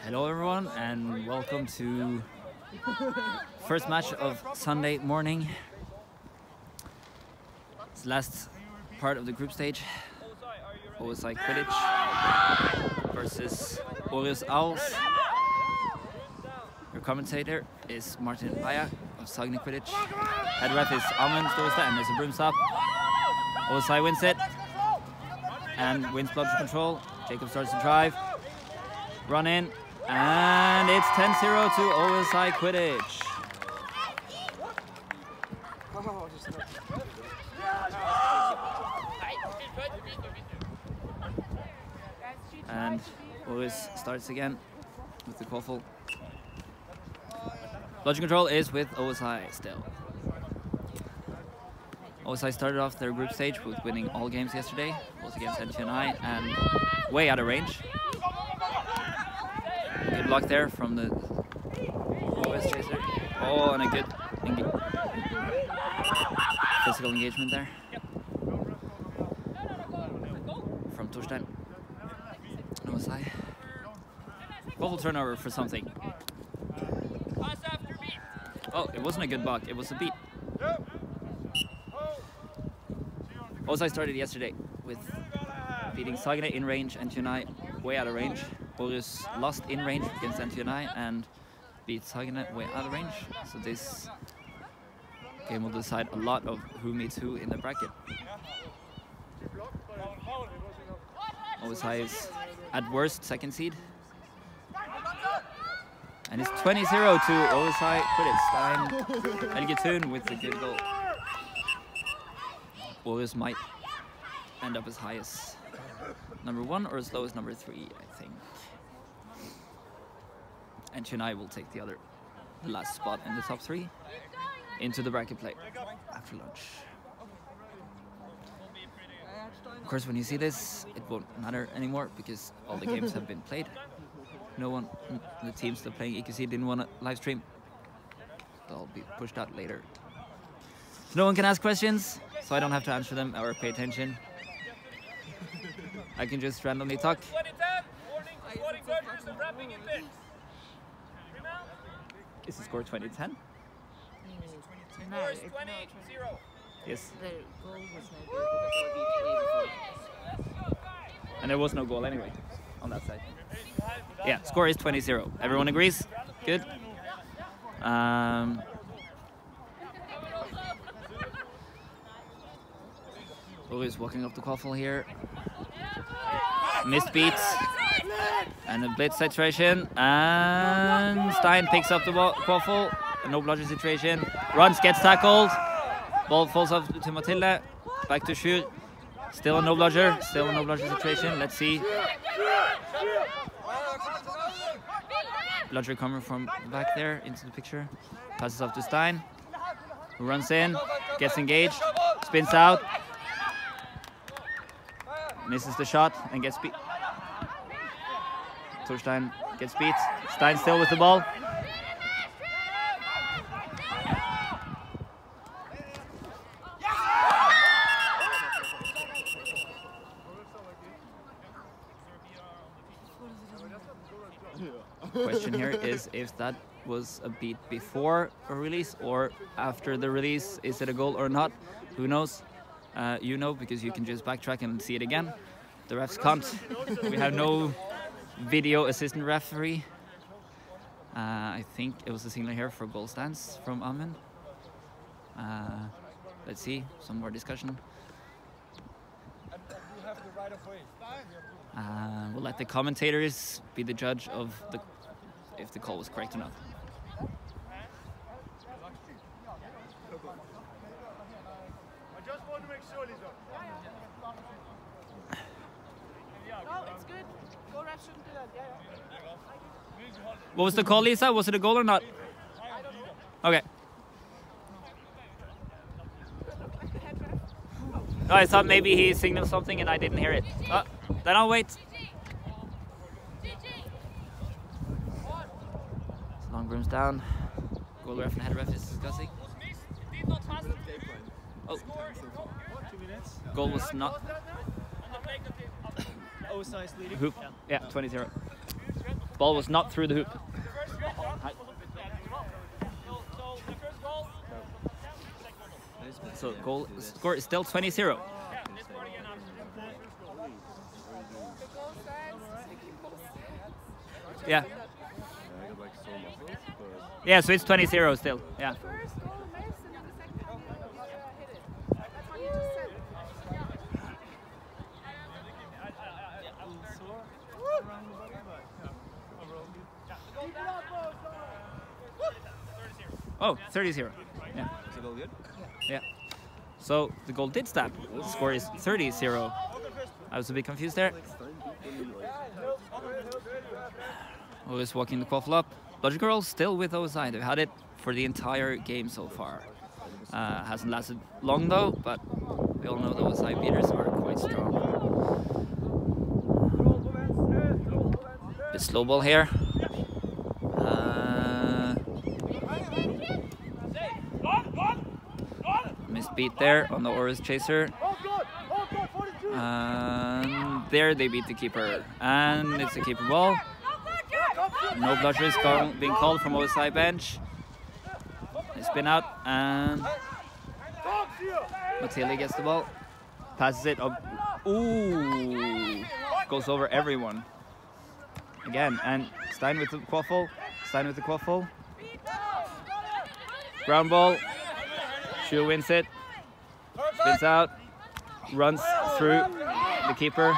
Hello everyone and welcome to first match of Sunday morning. It's the last part of the group stage. OSI Quidditch versus Aarhus. Your commentator is Martin Aya of Sagni Quidditch. Head ref is Amund Storstad and there's a broom stop. OSI wins it and wins bludger control. Jacob starts to drive. Run in. And it's 10-0 to OSI Quidditch. And Aarhus starts again with the quaffle. Bludger control is with OSI still. OSI started off their group stage with winning all games yesterday, both against NM2019 and way out of range. Good block there from the OS chaser. Oh, and a good physical engagement there from Torstein. OSI. Quaffle turnover for something. Oh, it wasn't a good block, it was a beat. OSI started yesterday with beating Sagene in range and NM2019 way out of range. Aarhus lost in range against NM2019 and beat Sagene way out of range. So this game will decide a lot of who meets who in the bracket. OSI is at worst second seed. And it's 20-0 to OSI Quidditch. Stein Elgetun with the good goal. Aarhus might end up as high as number 1 or as low as number 3, I think. And NM2019 will take the last spot in the top 3 into the bracket play after lunch. Of course, when you see this, it won't matter anymore because all the games have been played. No one, the teams that are playing EQC didn't want to live stream. They'll be pushed out later. So no one can ask questions, so I don't have to answer them or pay attention. I can just randomly talk. Is the score 2010? No, it's 20-0. Yes. The goal was no good because it was And there was no goal anyway on that side. Yeah, score is 20-0. Everyone agrees? Good. Aarhus walking up the quaffle here. Missed beats. And a blitz situation. And Stein picks up the quaffle. A no bludger situation. Runs, gets tackled. Ball falls off to Matilda. Back to Sjur. Still a no bludger. Still a no bludger situation. Let's see. Bludger coming from back there into the picture. Passes off to Stein. Who runs in. Gets engaged. Spins out. Misses the shot and gets beat. Torstein gets beat. Stein still with the ball. Question here is if that was a beat before a release or after the release. Is it a goal or not? Who knows? You know, because you can just backtrack and see it again. The refs can't. We have no video assistant referee. I think it was a signal here for goal stance from Amund. Let's see, some more discussion. We'll let the commentators be the judge of if the call was correct or not. What was the call, Lisa? Was it a goal or not? Okay. Oh, I thought maybe he signaled something and I didn't hear it. Then I'll wait. Long brooms down. Goal ref and head ref is discussing. Oh. Goal was not. OSI is leading. Yeah, 20-0. Ball was not through the hoop. So goal score is still 20-0. Yeah. Yeah, so it's 20-0 still. Yeah. Oh, 30-0. Yeah. Is it all good? Yeah. So the goal did stand. The score is 30-0. I was a bit confused there. Always walking the quaffle up. Bludgeon Girls still with OSI. They've had it for the entire game so far. Hasn't lasted long though, but we all know the OSI beaters are quite strong. Bit slow ball here. Missed beat there on the Aarhus chaser. And there they beat the keeper. And it's a keeper ball. No blushers being called from OSI bench. They spin out and Matilda gets the ball. Passes it up. Ooh! Goes over everyone. Again, and Stein with the quaffle. Stein with the quaffle. Ground ball. Shu wins it. Spins out. Runs through the keeper.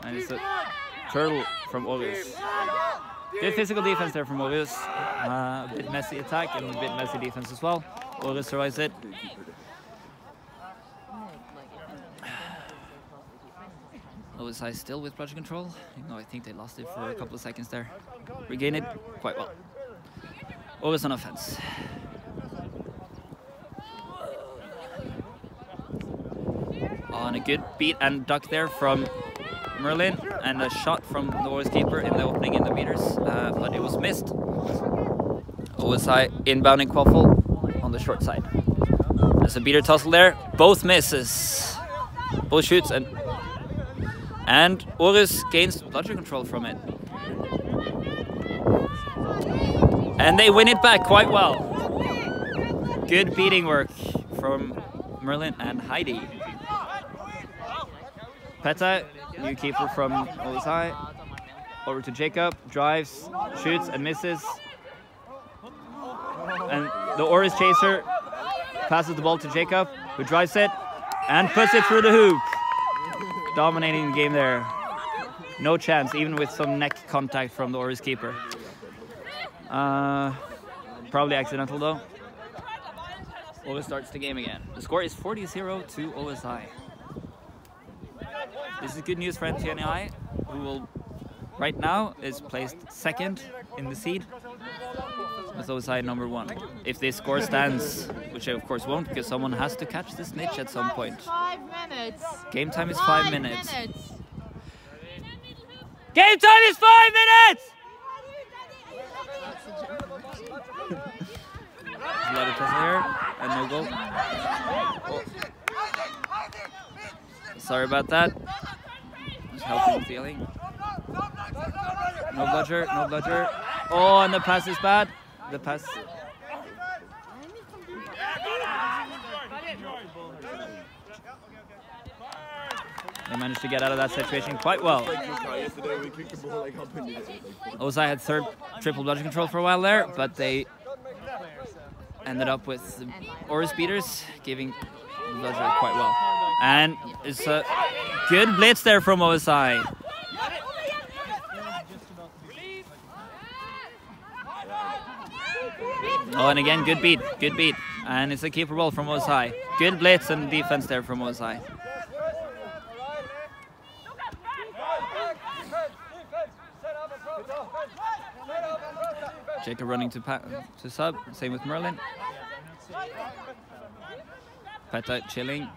And it's a turtle from Aarhus. Good physical defense there from Aarhus. A bit messy attack and a bit messy defense as well. Aarhus survives it. OSI still with bludgeon control. No, I think they lost it for a couple of seconds there. Regain it quite well. Aarhus on offense. On a good beat and duck there from Merlin, and a shot from the Aarhus keeper in the opening in the meters, but it was missed. OSI inbounding quaffle on the short side. There's a beater tussle there, both misses, both shoots, and Aarhus gains bludgeon control from it. And they win it back quite well. Good beating work from Merlin and Heidi. Peta, new keeper from OSI, over to Jacob, drives, shoots and misses. And the Aarhus chaser passes the ball to Jacob, who drives it and puts it through the hoop. Dominating the game there. No chance, even with some neck contact from the Aarhus keeper. Probably accidental though. Aarhus starts the game again. The score is 40-0 to OSI. This is good news for NTNI, who will, right now, is placed second in the seed, with OSI number 1. If this score stands, which I of course won't, because someone has to catch the snitch at some point. 5 minutes. Game time is 5 minutes. Game time is 5 minutes! There's a lot of tussle here, and no goal. Oh. Sorry about that. Just helping with the yelling. No bludger, no bludger. Oh, and the pass is bad. The pass. They managed to get out of that situation quite well. OSI had triple bludgeon control for a while there, but they ended up with the Aarhus beaters giving the bludger quite well. And it's a good blitz there from OSI. Oh, and again, good beat, good beat. And it's a keeper ball from OSI. Good blitz and defense there from OSI. Jacob running to sub, same with Merlin. Peta chilling.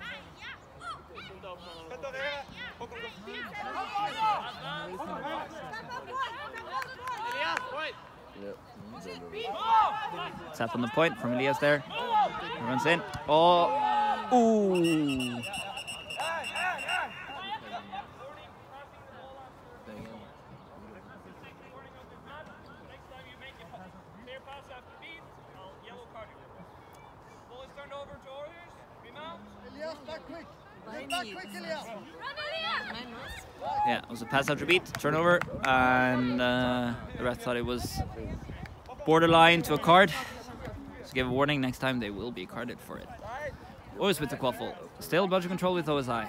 Tap on the point from Elias there. He runs in. Oh, ooh. Yeah, it was a pass after beat, turnover, and the ref thought it was borderline to a card. So give a warning, next time they will be carded for it. Aarhus with the quaffle. Still bludger control with OSI.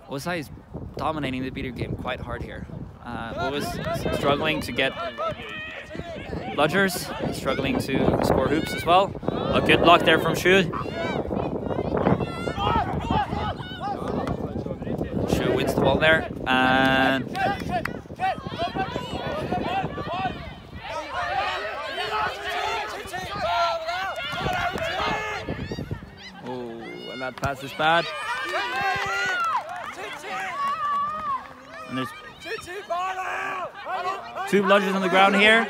OSI is dominating the beater game quite hard here. Aarhus struggling to get bludgers, struggling to score hoops as well. A good block there from Shu. Shu wins the ball there, and that pass is bad. And there's 2 bludgers on the ground here,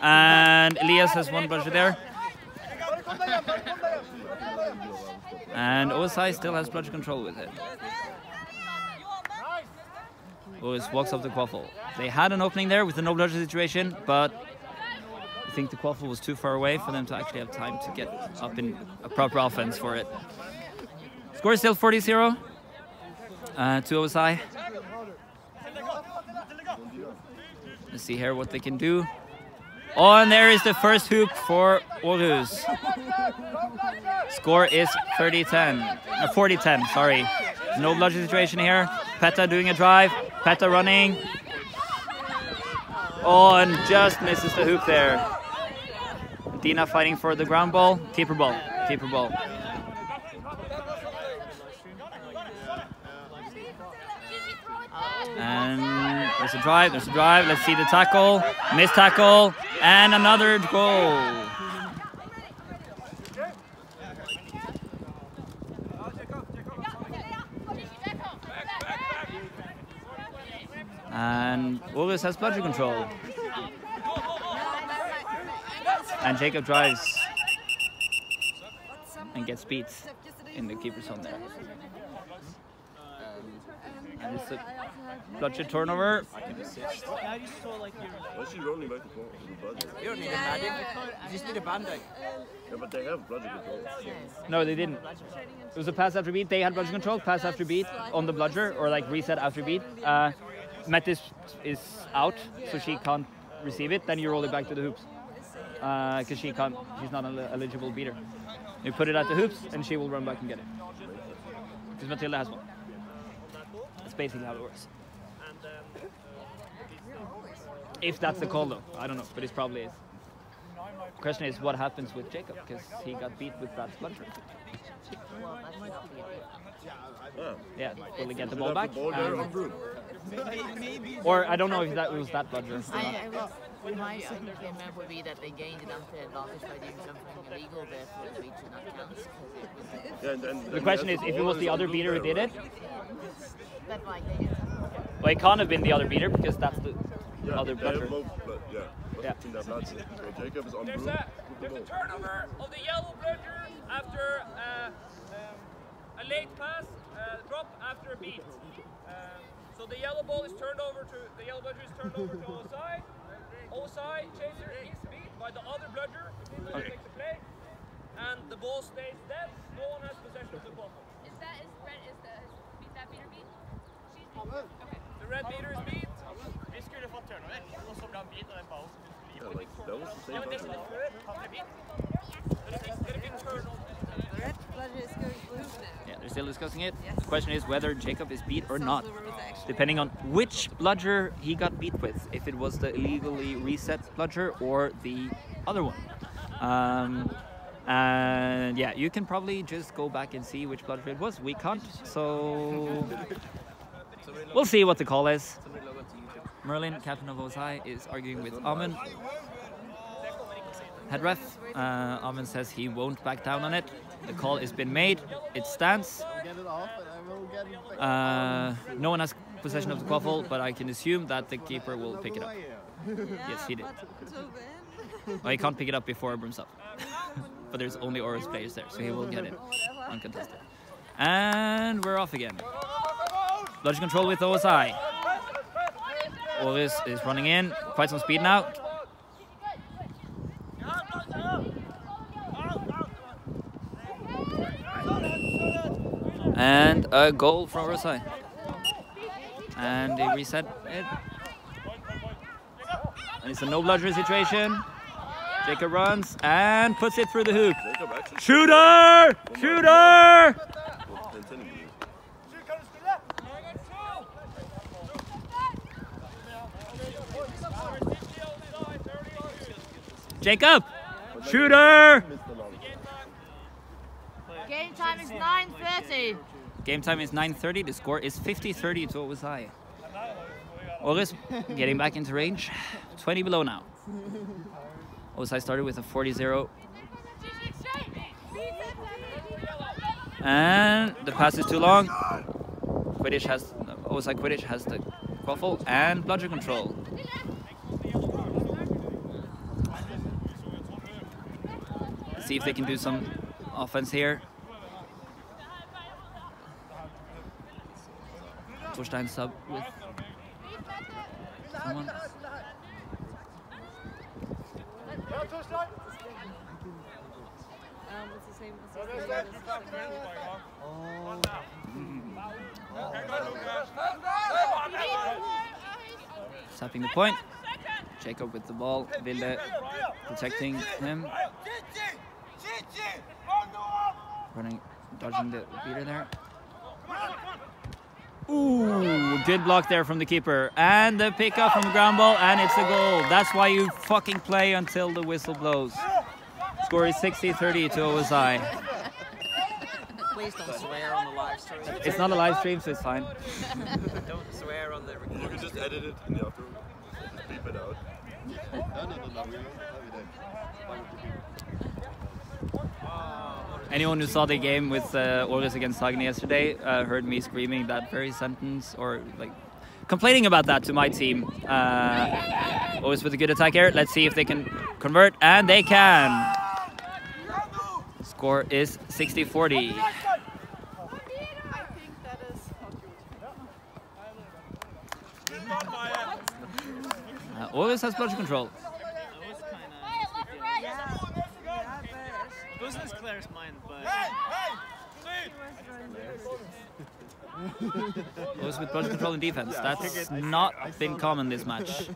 and Elias has 1 bludger there. And OSI still has bludger control with it. Aarhus walks up the quaffle. They had an opening there with the no bludger situation, but I think the quaffle was too far away for them to actually have time to get up in a proper offense for it. Score is still 40-0 to OSI. Let's see here what they can do. Oh, and there is the first hoop for Aarhus. Score is 40-10, sorry. There's no bludger situation here. Peta doing a drive. Peta running. Oh, and just misses the hoop there. Dina fighting for the ground ball. Keeper ball. Keeper ball. And there's a drive, Let's see the tackle. Missed tackle. And another goal. And Aarhus has bludger control. And Jacob drives and gets beat in the keeper's zone there. And it's a bludger turnover. What's she rolling back and forth? You don't need a magic. You just need a band-aid. Yeah, but they have bludger control. No, they didn't. It was a pass after beat. They had bludger control, pass after beat on the bludger, or like reset after beat. Metis is out, so she can't receive it. Then you roll it back to the hoops. Because she's not an eligible beater. You put it at the hoops, and she will run back and get it. Because Matilda has one. That's basically how it works. If that's the call, though. I don't know, but it probably is. The question is, what happens with Jacob? Because he got beat with that bludger. Yeah, will he get the ball back? Or I don't know if that was that bludger. My opinion would be that they gained enough advantage by doing something illegal, therefore the beat should not count. The question is, if it was the other beater who did it, That might be it. well, it can't have been the other beater because that's the other bludger. Yeah. Jacob is on There's a turnover of the yellow bludger after a late pass, drop after a beat. So the yellow ball is turned over to the yellow bludger is turned over to OSI. OSI chaser is beat by the other bludger who didn't make the play, and the ball stays dead. No one has possession of the ball. Is that beater beat? Okay. The red beater is beat. Vi skulle fått turnover, og så ble han bit, og den ballen skulle fly på litt That was the same Det som er før, Han ble bit. dere fikk turnover. The red bludger is going blue now. Yeah, they're still discussing it. The question is whether Jacob is beat or not, The rules actually. depending on which bludger he got beat with, if it was the illegally reset bludger or the other one. And yeah, you can probably just go back and see which bludger it was. We can't, so we'll see what the call is. Merlin, captain of OSI, is arguing with Amund. Head ref, Amund says he won't back down on it. The call has been made. It stands. No one has possession of the quaffle, but I can assume that the keeper will pick it up. Yes, he did. Well, he can't pick it up before it brooms up. But there's only Aarhus players there, so he will get it uncontested. And we're off again. Bludger control with OSI. Aarhus is running in, quite some speed now. And a goal from OSI. And they reset it. And it's a no bludger situation. Jacob runs and puts it through the hoop. Shooter! Shooter! Jacob! Shooter! Game time is 9:30. Game time is 9:30. The score is 50-30 to OSI. Aarhus getting back into range. 20 below now. OSI started with a 40-0. And the pass is too long. OSI Quidditch has the quaffle and bludger control. Let's see if they can do some offense here. Torstein sub with someone. It's the same. Tapping the point. Jacob with the ball. Vilde protecting him. Running, dodging the beater there. Ooh, good block there from the keeper. And the pickup from the ground ball, and it's a goal. That's why you fucking play until the whistle blows. Score is 60-30 to OSI. Please don't swear on the live stream. It's not a live stream, so it's fine. Don't swear on the You recording. can just edit it in the after. Beep it out. Anyone who saw the game with Aarhus against Hagen yesterday heard me screaming that very sentence, or like complaining about that to my team. Aarhus with a good attack here. Let's see if they can convert, and they can. Score is 60-40. Aarhus has bludger control. It wasn't as clear as mine, but... Aarhus with bludger control and defense. That's not been common this match.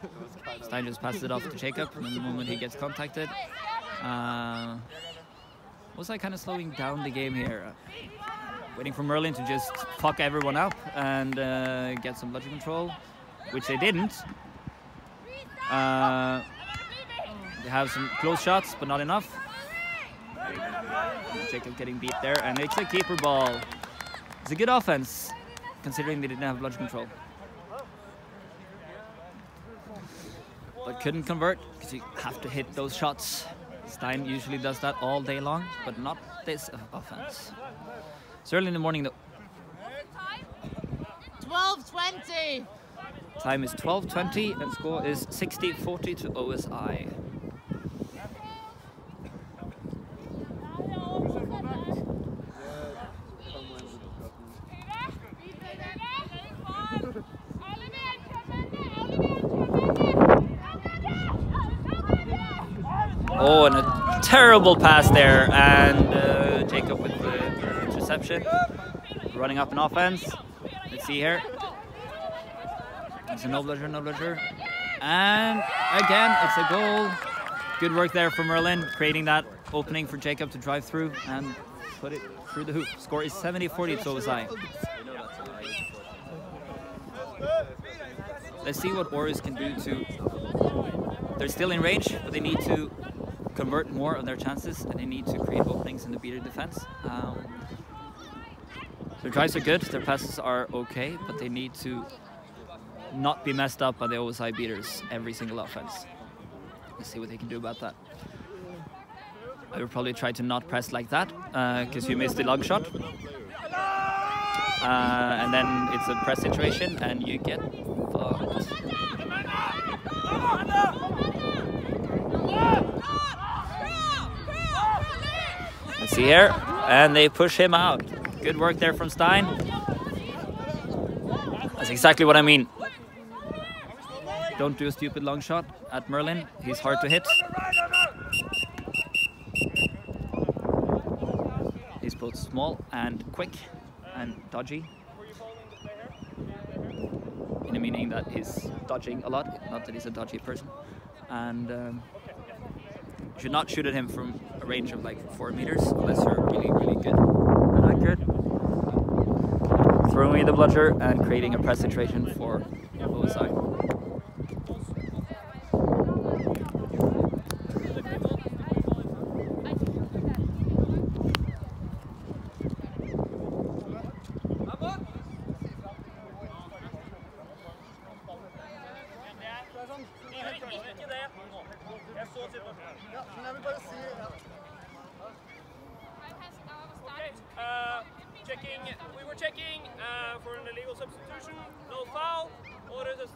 Stein just passes it off to Jacob, and the moment he gets contacted. Was I kind of slowing down the game here? Waiting for Merlin to just fuck everyone up and get some bludger control, which they didn't. They have some close shots, but not enough. Jacob getting beat there, and it's a keeper ball. It's a good offense, considering they didn't have bludger control. But couldn't convert, because you have to hit those shots. Stein usually does that all day long, but not this offense. It's early in the morning though. 12:20. Time is 12:20 and score is 60-40 to OSI. Oh, and a terrible pass there, and Jacob with the interception. Running up an offense. Let's see here. It's a no bludger. And again, it's a goal. Good work there from Merlin, creating that opening for Jacob to drive through and put it through the hoop. Score is 70-40 to OSI. Let's see what Aarhus can do to... They're still in range, but they need to convert more of their chances, and they need to create openings in the beater defense. Their drives are good, their passes are okay, but they need to not be messed up by the OSI beaters every single offense. Let's see what they can do about that. I would probably try to not press like that, because you missed the long shot. And then it's a press situation, and you get fucked. Let's see here, and they push him out. Good work there from Stein. That's exactly what I mean. Don't do a stupid long shot at Merlin. He's hard to hit. He's both small and quick. and dodgy. Were you following the play here? In the meaning that he's dodging a lot, not that he's a dodgy person. And you should not shoot at him from a range of like 4 meters unless you're really, really good and accurate. Throwing away the bludger and creating a press situation for OSI. We were checking for an illegal substitution. No foul. Aarhus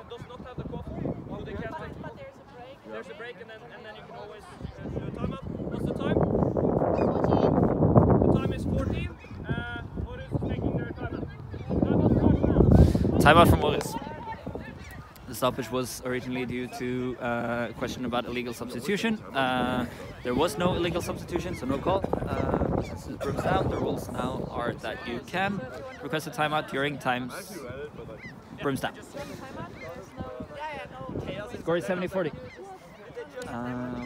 does not have the quaffle, so they can't take. But there's a break. There's a break, and then you can always do a timeout. What's the time? 14. The time is 14. Aarhus is taking their timeout. Timeout from Aarhus. The stoppage was originally due to a question about illegal substitution. There was no illegal substitution, so no call. Since it's brooms down, the rules now are that you can request a timeout during times brooms down. Score is 70-40.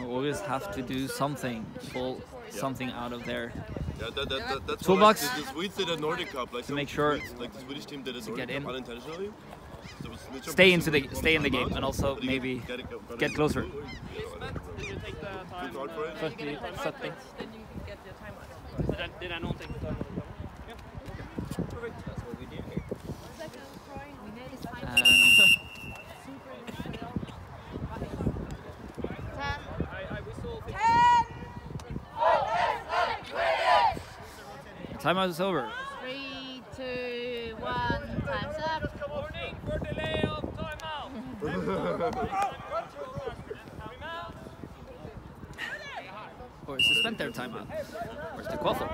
Always have to do something, pull something out of their That's toolbox what, like, the Swedes did at Nordic Cup, like to make sure like the Swedish team did at to Nordic get Cup in. unintentionally. So stay in the game and also maybe get closer. Did you take the time? Good for it. 50, 70. Then you can get your timeout. Did I not take the time? Yeah. Perfect. That's what we do here. I whistle. Timeout is over. 3, 2, 1, time's up. Warning for delay of timeout. Or suspend their timeout. Where's the quaffle?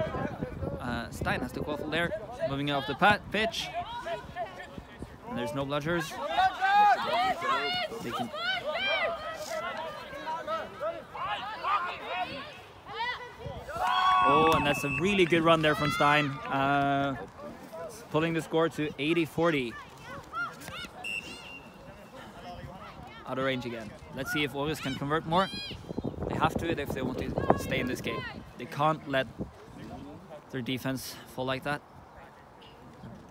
Stein has the quaffle there. Moving off the pitch. And there's no bludgers. They can... Oh, and that's a really good run there from Stein. Pulling the score to 80-40. Out of range again. Let's see if Aarhus can convert more. They have to if they want to stay in this game. They can't let their defense fall like that.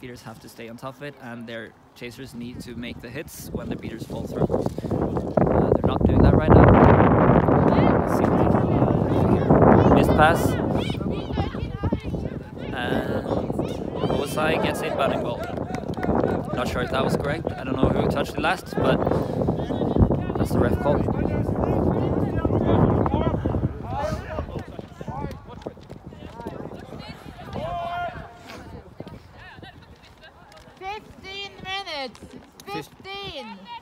Beaters have to stay on top of it, and their chasers need to make the hits when the beaters fall through. They're not doing that right now. Let's see what they can do here. Missed pass. And OSI gets it, batting ball. Not sure if that was correct. I don't know who touched it last, but that's the ref call.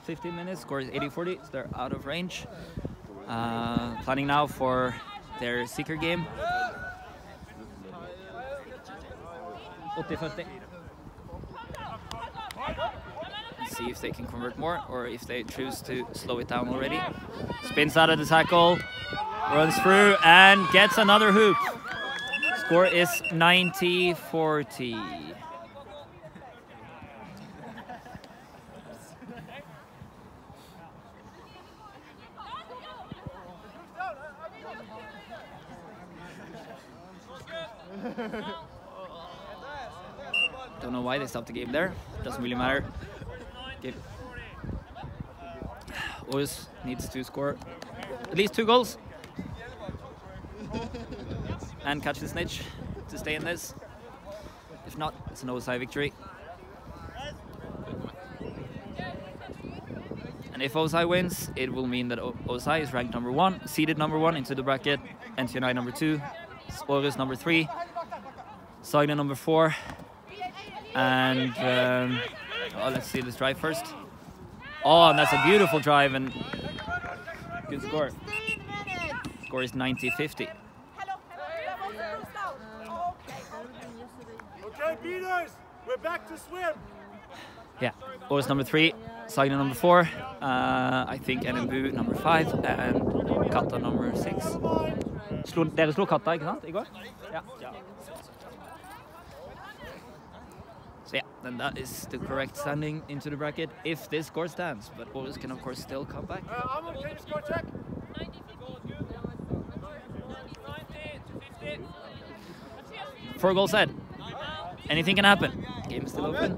15 minutes, score is 80-40, so they're out of range. Planning now for their seeker game. 80-40. See if they can convert more or if they choose to slow it down already. Spins out of the tackle, runs through and gets another hoop. Score is 90-40. Don't know why they stopped the game there. Doesn't really matter. Aarhus needs to score at least 2 goals and catch the snitch to stay in this. If not, it's an OSI victory. And if OSI wins, it will mean that OSI is ranked number 1, seeded number 1 into the bracket, NTNI number 2, Aarhus number 3, Sagna number 4, and let's see this drive first. Oh, and that's a beautiful drive and good score. Score is 90-50. Okay, beaters, we're back to swim. Yeah, Aarhus number 3, Sagna number 4, I think NM2019 number 5, and Katta number 6. Dere slo Katta, ikke sant, i går? Ja. then that is the correct standing into the bracket if this score stands. But Aarhus can of course still come back. Amund, can you score check? 90 to 50. 4 goals ahead. Anything can happen. Game is still open.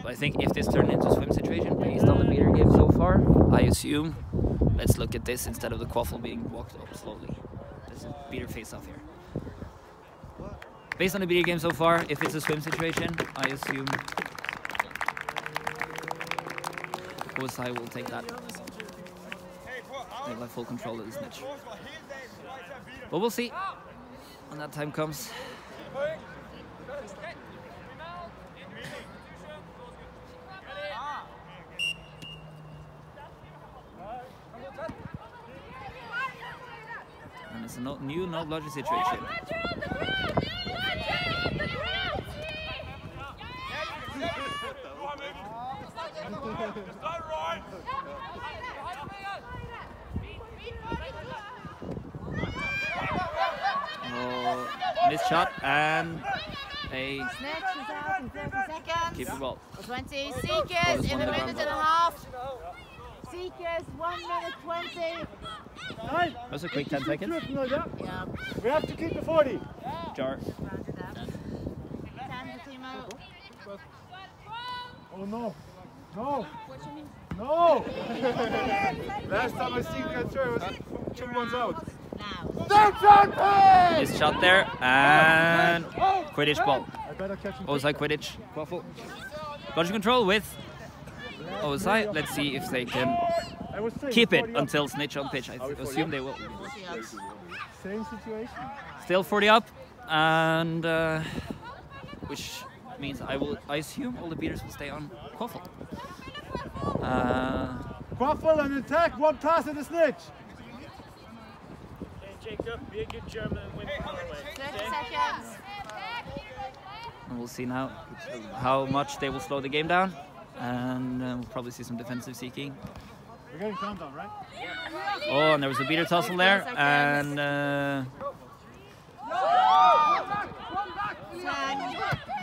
But I think if this turned into a swim situation based on the beater game so far, I assume let's look at this instead of the quaffle being walked up slowly. There's a beater face off here. Based on the beater game so far, if it's a swim situation, I assume OSI will take that. They'll have full control of the snitch. But we'll see when that time comes. And it's a new no bludger situation. Oh, missed shot and a Snitch is out in 30 seconds. keep the ball. 20 Seekers in a minute and a half. Seekers, 1 minute 20. That was a quick 10 seconds. Yeah, We have to keep the 40. Jar. rounded up. 10 to Timo. Oh no. No. No. Last time I seen that throw, it was 2 ones out. Now. Missed shot there and Quidditch ball. I better catch him. OSI Quidditch. Quaffle. Bludger control with OSI. Let's see if they can I was saying, keep it 40 up. until snitch on pitch. I assume they will. Same situation. Still 40 up, and which means I assume all the beaters will stay on Quaffle. Quaffle and attack, 1 pass and a snitch. Jacob, be a good German and win Norway. 30 seconds. And we'll see now how much they will slow the game down, and we'll probably see some defensive seeking. We're getting countdown, right? Oh, and there was a beater tussle there, and 10,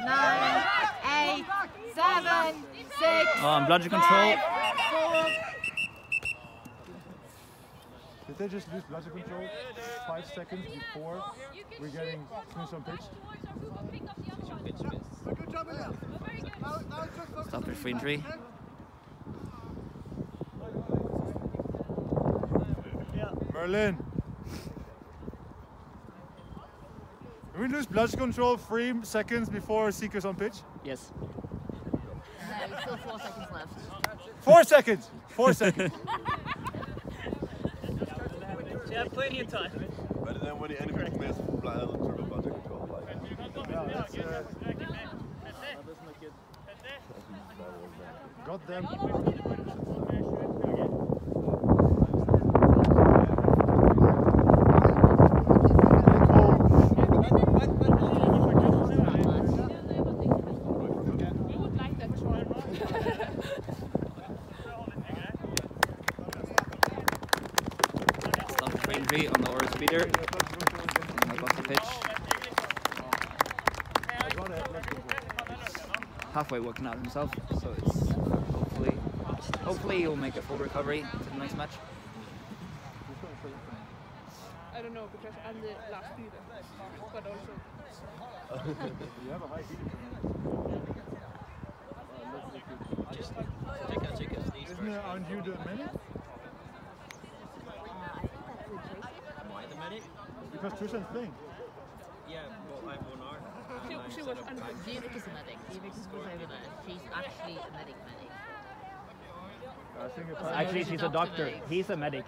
9, 8, 7, 6. oh, and bludger control. 4. Did they just lose bludger control 5 seconds before we're getting snitch on pitch? Stop it for injury. Merlin. Did we lose bludger control 3 seconds before Seekers on pitch? Yes. There's still 4 seconds left. 4 seconds! 4 seconds! You have plenty of time. But then when the enemy plays turbo bludger control, like, Got them. Stop for injury on the Aarhus beater. Knock off the pitch. Halfway working out himself, so it's hopefully he'll make a full recovery to the next match. I don't know because I'm the last leader, but also You have a high heat. Isn't it, aren't you the medic? Am I the medic? Because Trishan's playing. Yeah, well, I have 1 arm. she was under. Divik is a medic. Divik is over there. She's actually a medic. I think it's Actually, she's a doctor. medic. He's a medic.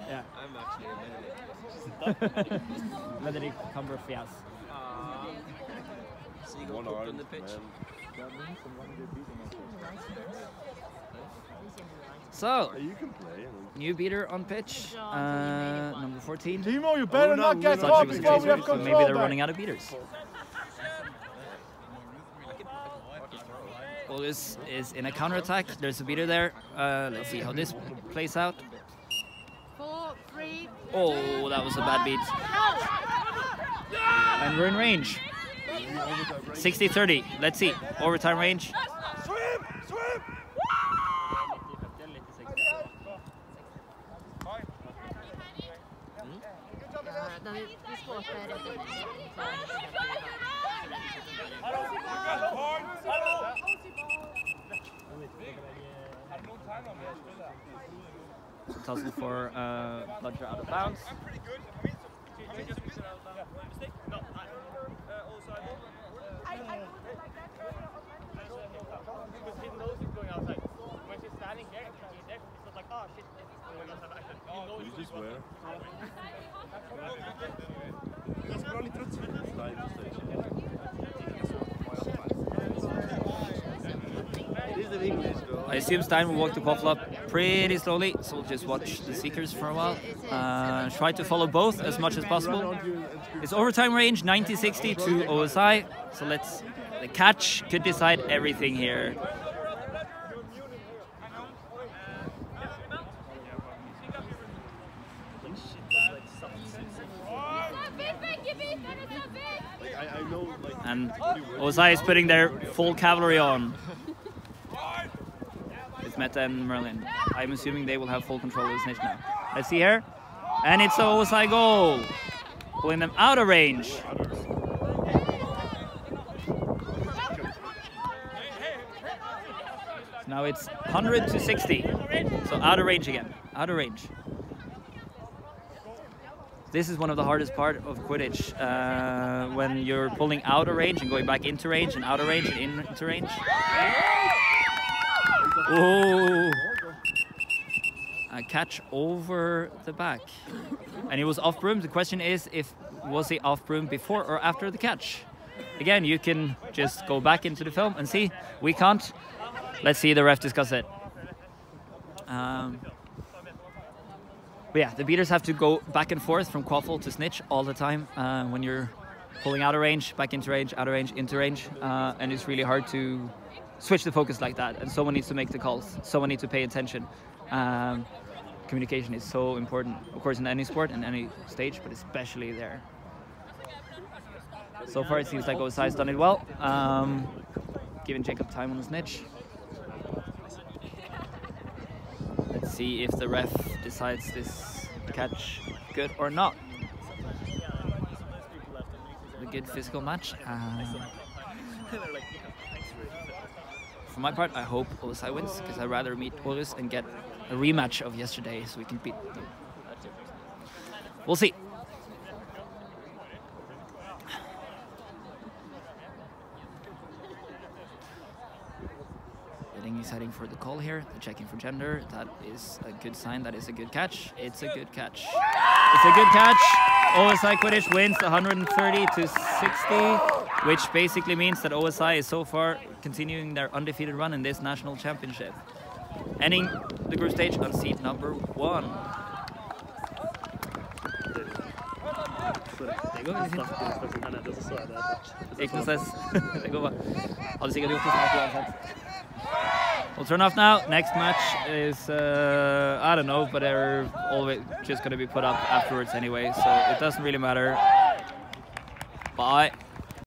Yeah. I'm actually a medic. Medic Cumberfias. Seagull 1 pooped arm, on the pitch. So, you can play. new beater on pitch, number 14. Timo, you better not get Thought caught she was a before we chaser, have so control maybe they're back. running out of beaters. Aarhus is in a counterattack. There's a beater there. Let's see how this plays out. 4, 3. Oh, that was a bad beat. And we're in range. 60-30. Let's see. Overtime range. Tussle for Bludger out of bounds. You just wear. I assume Stein will walk the quaffle up pretty slowly, so we'll just watch the Seekers for a while. Try to follow both as much as possible. It's overtime range, 90-60 to OSI, so the catch could decide everything here. And OSI is putting their full cavalry on. It's Meta and Merlin. I'm assuming they will have full control of the snitch now. Let's see here. And it's an OSI goal. Pulling them out of range. Now it's 100-60. So out of range again. Out of range. This is one of the hardest part of Quidditch, when you're pulling out of range and going back into range and out of range and into range. Oh! A catch over the back. And he was off broom. The question is, was he off broom before or after the catch? Again, you can just go back into the film and see. We can't. Let's see the ref discuss it. But yeah, the beaters have to go back and forth from quaffle to snitch all the time when you're pulling out of range, back into range, out of range, into range. And it's really hard to switch the focus like that. And someone needs to make the calls. Someone needs to pay attention. Communication is so important, of course, in any sport and any stage, but especially there. So far, it seems like OSI has done it well. Giving Jacob time on the snitch. Let's see if the ref decides this catch good or not. A good physical match. For my part, I hope OSI wins, because I'd rather meet Aarhus and get a rematch of yesterday so we can beat them. We'll see. He's heading for the call here. They're checking for gender. That is a good sign. That is a good catch. It's a good catch. It's a good catch. OSI Quidditch wins 130-60, which basically means that OSI is so far continuing their undefeated run in this national championship, ending the group stage on seed number 1. Ikke noe stress. Det går bra. Hadde sikkert gjort det snart uansett. We'll turn off now. Next match is, I don't know, but they're always just going to be put up afterwards anyway, so it doesn't really matter. Bye.